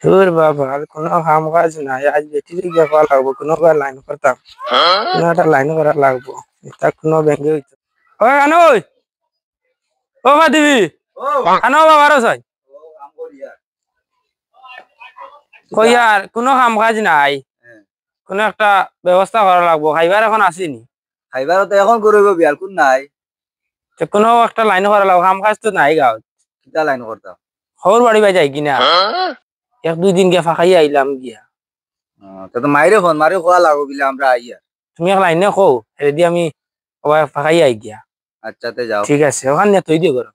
তোর বাবা আর কোনো কাম কাজ নাই, আজ বেটির গেফা লাগবো, কোনো লাইন করতাম, কোনো একটা লাইন করা লাগবো, এটা কোনো ব্যাংকে হইতো। ও কানো ও বা দিবি কানো বাবার চাই কই আর কোনো কাম কাজ নাই, কোনো একটা ব্যবস্থা করা লাগবো, খাইবার এখন আসিনি, খাইবার তো এখন করব বিয়ার কোন নাই, কোনো একটা লাইন করা লাগবো, কাম কাজ তো নাই গাঁত, কিটা লাইন করতাম। খবর বাড়ি বাই যাই কিনা, এক দুই দিন গেফা খাই আইলাম গিয়া। তা তো মাইরে ফোন মারি খোয়া লাগবো বিলে আমরা আইয়া। তুমি এক লাইনে কও রেডি, আমি ফাঁকাই আই গিয়া। আচ্ছা তে যাও, ঠিক আছে ওখানে তুই দিয়ে করো।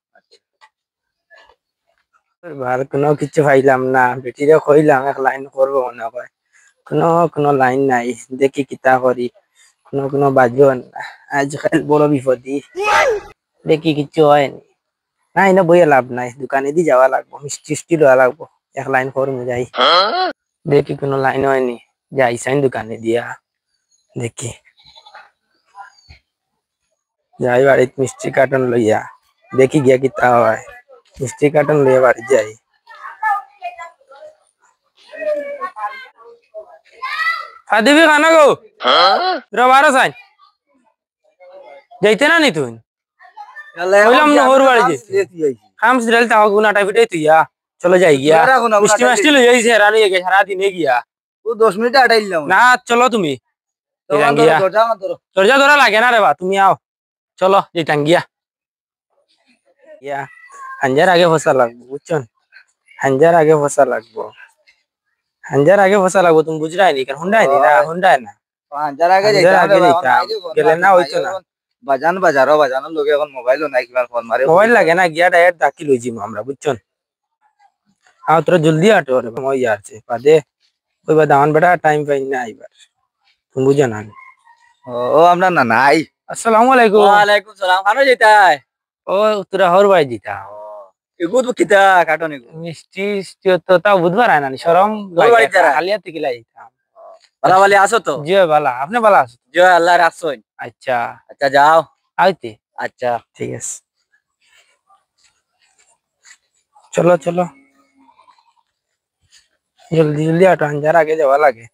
আর কোনো কিছু পাইলাম না, বেটিরে কইলাম এক লাইন করবো মনে হয়, কোনো লাইন নাই, দেখি কিতা করি, কোনো বাজো না, আজকাল বড় বিপদি, দেখি কিছু হয়নি, না এনে বইয়ে লাভ নাই, দোকানে দিয়ে যাওয়া লাগবো, মিষ্টি টিষ্টি লওয়া লাগবো, এক লাইন করবো যাই, দেখি কোনো লাইন হয়নি, যাই সাইন দোকানে দিয়া দেখি, যাই বাড়িতে মিষ্টি কার্টন লইয়া দেখি গিয়া কিতা হয়, মিষ্টি কার্টন লইয়া বাড়ি যাই। দিবি খানা গো রবারো সাইন যাইতে না নি তুই কইলাম না ওর বাড়ি যেতে খাম সিরাল তাও গুনাটা ফিটাই তুইয়া চলো যাই গিয়া, মিষ্টি মাষ্টি লই যাইছে রানি গে সারা দিনে গিয়া ও 10 মিনিট আটাইলাম না, চলো তুমি গিয়া, দরজা ধরা লাগে না রে বা, তুমি আও চলো যেতাম গিয়া, গিয়া হাঞ্জার আগে ফসা লাগবো বুঝছেন, হাঞ্জার আগে ফসা লাগবো, হাঞ্জার আগে ফসা লাগবো, তুমি বুঝলাই নি, হুন্ডাই নি না, হুন্ডাই না, হাঞ্জার আগে গেলে না হইতো না, বাজান বাজারও বাজানোর লোকে এখন মোবাইলও নাই, কিবার ফোন মারে মোবাইল লাগে না, গিয়া ডাইরেক্ট ডাকি লই যাইমু আমরা বুঝছেন। हाँ তোরা জলদি আটো রে মই যাচ্ছে পাদে, ওই বা দামান বেটা টাইম পাই না আইবার, তুমি বুঝো না। ও আমরা না নাই। আসসালামু আলাইকুম। ওয়ালাইকুম সালাম, কানো যেতাই? ও তোরা হর বাই দিতা এগুদ কিতা কাটন এগু মিষ্টি তো তাও বুধবার আয় না শরম লাগে, খালি হাতে কিলা দিতাম। বালা বালি আসো তো? জি বালা, আপনি বালা আছো? জি আল্লাহ রাখছই। আচ্ছা আচ্ছা যাও আইতে, আচ্ছা ঠিক আছে চলো চলো জলদি জলদি আটো, হাজার আগে যাওয়া লাগে,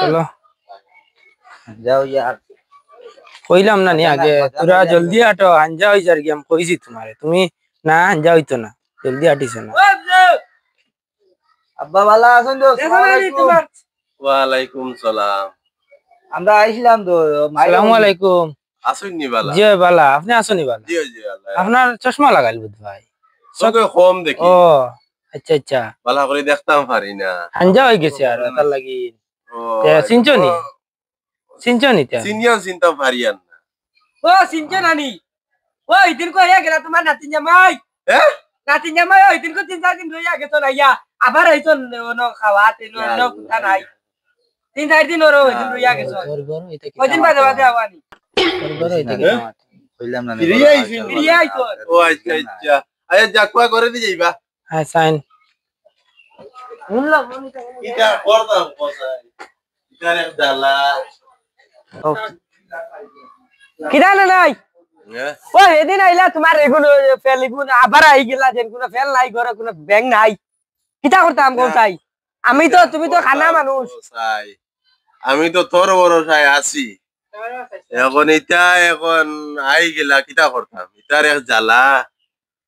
চলো যাও यार, কইলাম না নি আগে তোরা জলদি আটো, হাঞ্জা হই যার গিয়ে আমি কইছি তোমারে, তুমি না হাঞ্জা হইতো না, জলদি আটিস না। আব্বা বালা আছেন তো? ওয়ালাইকুম সালাম। আমরা আইছিলাম তো। আসসালামু আলাইকুম। আসুন নি বালা? জি বালা, আপনি আসুনি বালা? জি জি আল্লাহ। আপনার চশমা লাগাইল বুধ ভাই? চোখে কম দেখি। ও আচ্ছা আচ্ছা। বালা করে দেখতাম পারি না। হাঞ্জা হয়ে গেছে আর তার লাগি। ও সিনচনি? সিনচনি তা? সিনিয়র চিন্তাম পারিয়ান না। ও সিনচনানি। ও ইদিন কো হয়ে গেল তোমার নাতিন জামাই। হ্যাঁ? নাতিন জামাই ওই দিন কো 3-4 দিন রইয়া গেছো না ইয়া। আবার আইছো ন খাওয়াতে ন কুতা নাই। 3-4 দিন ওর ওই দিন রইয়া গেছো। ওই দিন বাদে বাদে আওয়ানি। কইলাম না। ফিরিয়ে আইছো। ও আচ্ছা আচ্ছা। আয় জাকুয়া করে দি যাইবা। হ্যাঁ সাইন। ইটা করতাম কোসাই। ইটারে দালা। কিরা না নাই? হ্যাঁ? ও এদিন আইলা তোমার এগুলো ফেলিগুন আবার আই গেলা যেন কোনো ফেল নাই ঘরে কোনো ব্যাং নাই। কিটা করতাম কোসাই? আমি তো তুমি তো খানা মানুষ। কোসাই। আমি তো তোর ভরসায় আছি। এখন এখন আই গেলা কিটা করতাম? ইটার এক জ্বালা।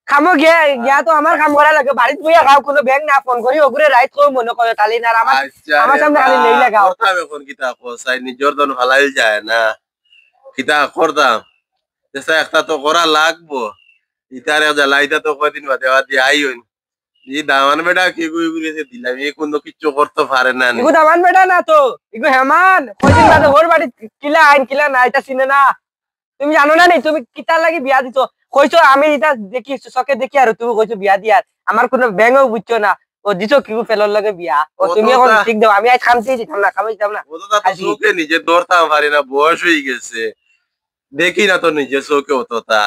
খামো গিয়া তো আমার কাম করা লাগে, বাড়িতে বইয়া খাও, কোনো ব্যাং না, ফোন করি ওগুলো রাইট কই মনে করে তালি না আমার সামনে খালি নেই লাগাও। করতাম এখন কিটা কোসাই, নিজর দন ফালাই যায় না। কিটা করতাম? চেষ্টা একটা তো করা লাগবো। ইটার এক জ্বালা, ইটা তো কদিন বাদে বাদে আইন। ই দামান বেটা কি গুই গুলিছে দিলাম, এ কোনো কিচ্ছু করতে পারে না। ইগু দামান বেটা না তো, ইগু হেমান কয়দিন বাদে ওর বাড়ি কিলা আইন কিলা না এটা চিনে না। তুমি জানো না নি তুমি কিতার লাগি বিয়া দিছো, কইছো আমি এটা দেখি চকে দেখি আর তুমি কইছো বিয়া দিয়ার, আমার কোনো ব্যাংও বুঝছো না। ও দিছো কি ফেলর লাগে বিয়া, ও তুমি এখন ঠিক দাও, আমি আজ খামতে দিতাম না, খামাইতাম না। ও তো তা চোখে নিজে ধরতাম পারি না, বয়স হয়ে গেছে, দেখি না তো নিজে চোখে অতটা।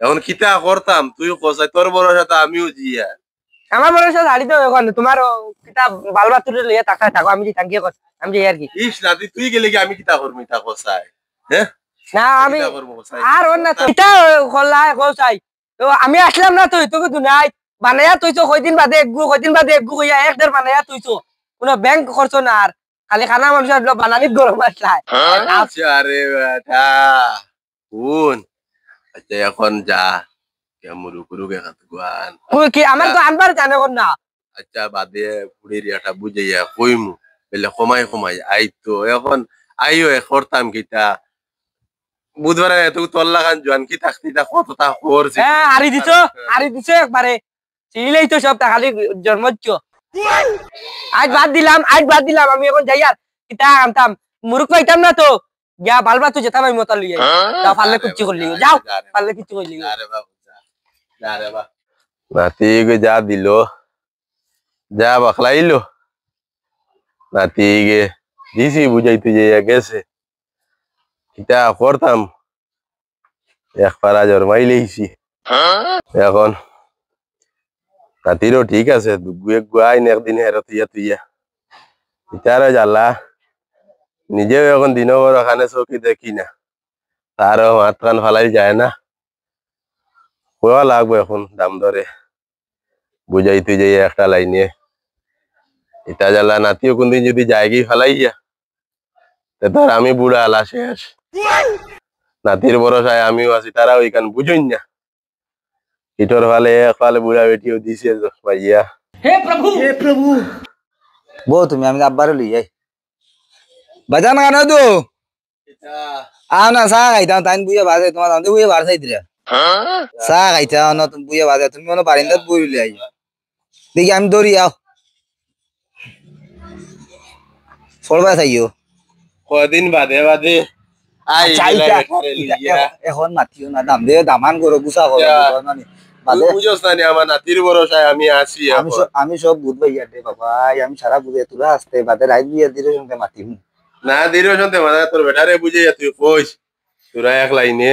এখন কিতা করতাম তুই কোসাই, তোর বড় সাথে আমিও জিয়া। আমার বড় সাথে হাড়ি তো এখন তোমার কিতা বালবা তুলে লইয়া তাকায় থাকো, আমি যে থাকি কর আমি যে আর কি। ইস না তুই গেলে কি আমি কিতা করবো তা কোসাই? হ্যাঁ না আমি কিতা করবো কোসাই? আর ওর না তো এটা খোলা কোসাই, তো আমি আসলাম না তো তোকে দুনাই বানায়া তুইছো কয়দিন বাদে একগু কইয়া এক দেড় বানায়া তুইছো কোনো ব্যাংক খরচ না আর খালি খানা মানুষের বানানি গরম আসলায় আচ্ছা রে বেটা শুন আচ্ছা এখন যা কেমন কুরুকে হাত গুয়ান কি আমার তো আনবার জানে কোন না আচ্ছা বাদে বুড়ির এটা বুঝাইয়া কইমু বলে কমাই আইতো এখন আইও করতাম কিতা বুধবারে এত তল্লা খান জোয়ান কি থাকতি তা কতটা করছি হ্যাঁ হারি দিছো একবারে চিলেই তো সব খালি জন্মচ্ছ আজ বাদ দিলাম আমি এখন যাই আর কিতা আনতাম মুরুখ পাইতাম না তো গিয়া বালবা তো যেতাম আমি মতা লইয়া যাও পারলে কুচ্ছি করলি যাও পারলে কিচ্ছু করলি নাতিকে যা দিল যা বাখলাইলো নাতিকে দিছি বুঝাইতে যে গেছে কিতা করতাম এক পারা জন্মাই লেইছি এখন নাতিরও ঠিক আছে গুয়াইন একদিন হেরত তুইয়া ইতারও জ্বালা নিজেও এখন দিনও বড় ওখানে চৌকি দেখি না তারও মাত কান ফালাই যায় না কোয়া লাগবো এখন দাম ধরে বুঝাই তুই যে একটা লাইনে ইটা জ্বালা নাতিও কোনদিন যদি জায়গি ফালাইয়া তে ধর আমি বুড়া আলা শেষ নাতির ভরসায় আমিও আছি তারা ওইখান বুঝুন না ইটোর ফালে এক ফালে বুড়া বেটিও দিছে ভাইয়া হে প্রভু বো তুমি আমি আব্বারে লই যাই বাজান গানা তো আও না চা খাইতাম তাইন বুইয়া বাজে তোমার তান্তে বুইয়া বার চাই দিলা চা খাইতাম না তুমি বুইয়া বাজে তুমি মনে বারিন্দাত বই লই আই দেখি আমি দৌড়ি আও সরবা চাইও কদিন বাদে বাদে আই এখন মাতিও না দাম দে দামান করো গুছা করো তুই বুঝোস না নি আমার নাতির ভরসায় আমি আছি আমি সব বুঝবো ইয়াতে বাবা আমি সারা বুঝে তোরা আসতে বাদে রাইত বিয়ে দিলে সঙ্গে মাতিম না দিরো শুনতে মানে তোর বেটারে বুঝে তুই কইস তোরা এক লাইনে